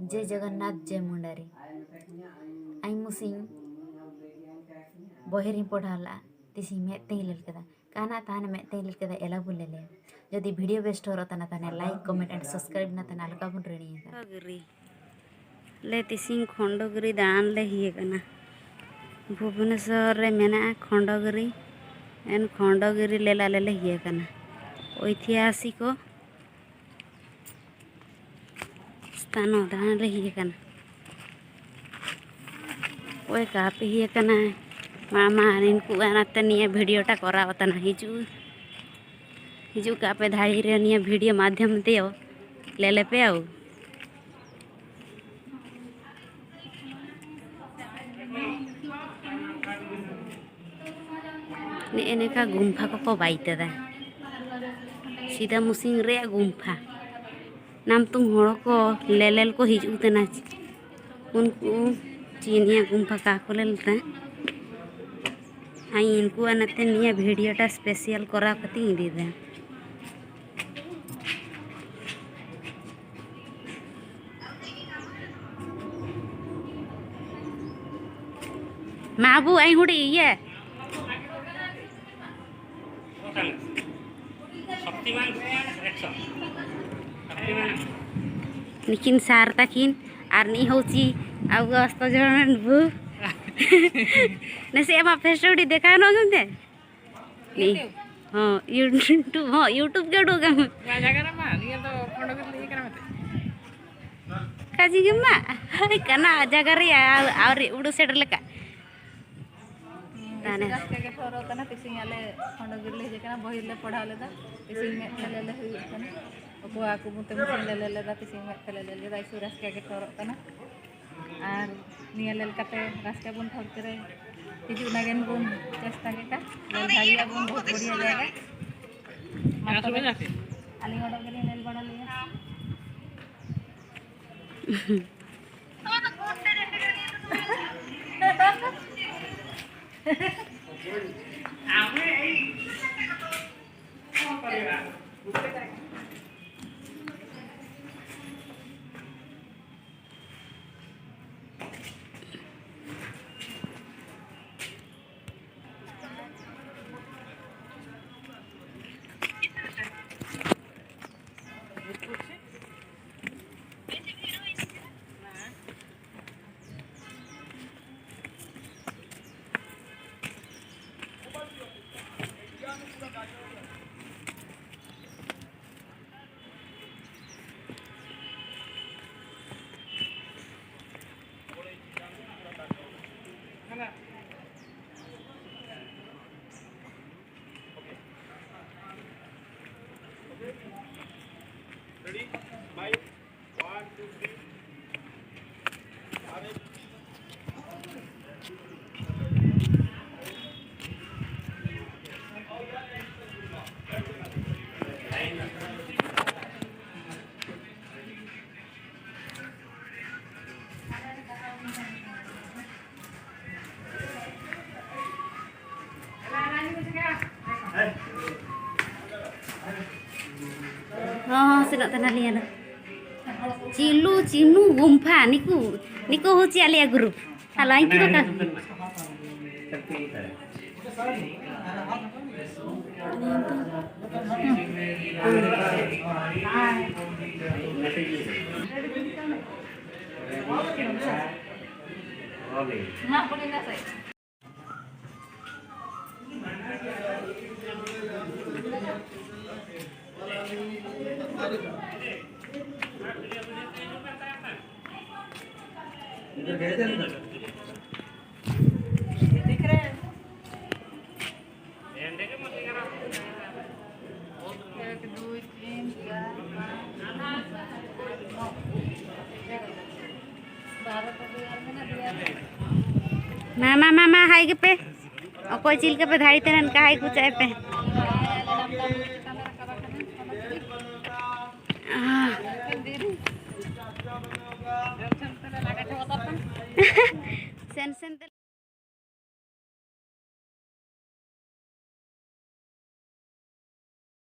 जय जगन्नाथ जय मुंडारी आई मुसिंग बहेरी पढ़ाला तिसी मेते ही ललकदा काना ताने मेते ही ललकदा एला बुलेले यदि वीडियो बेस्ट हो तना ताने लाइक कमेंट एंड सब्सक्राइब ना तना अलका बुन रेणी खंडगिरी ले तिसिंग खंडगिरी दान ले हिए कना भुवनेश्वर रे मेना खंडगिरी एन खंडगिरी लेला ले हिए कना ऐतिहासिक स्थान दान ले हिए कना ओए कापे हिए कना मामा इनको आनाते निये वीडियोटा करावतना हिजू कापे धाड़ी रे निये वीडियो माध्यम दियो ले पे आउ ने का गुम्फा को बाइते दा सीधा मुसिंग रे गुम्फा नाम तुम हड़ को लेलेल को हिजू तना उनको चीनिया गुम्फा का को लेलता आई इनको आनाते निये वीडियोटा स्पेशल करा कती दी दे माबू आई हुडी ये निकिन सार तकिन आर नी होची आउ अस्त जण बु ने से एमा फेस्टोडी देखा न गमते नी हां यूट्यूब के डो गम जागा मा निया तो खंड के लिए करा मते काजी गम्मा कना जागा रे और उडु सेटर लेका ताने के थोरो तना पिसिंग आले खंडगिरी ले जेकना बहिरले पढ़ाले दा पिसिंग में खेलेले हुई तना को आकु मुते मुते ले दा पिसिंग में खेलेले दाई सुरस के थोरो तना आर निया लेल कते रास्ता बुन थोर करे हिजू नागेन बुन चेष्टा के का लेल धारिया बुन बहुत बढ़िया जाएगा मातो आली ओडो के लेल बड़ा लिया Ready? Bye. 1, 2, 3. हाँ से तना लिया ना चिलू चिनू गुम्फा निकू निको हो चिया ग्रुप हला इंकी तो का ना बोले ना सही दिख रहे हैं एक दो तीन चार मामा मामा हाई के पे और कोई चिल के पे धाड़ी तेरन का हाई कुछ है पे सेंसेंट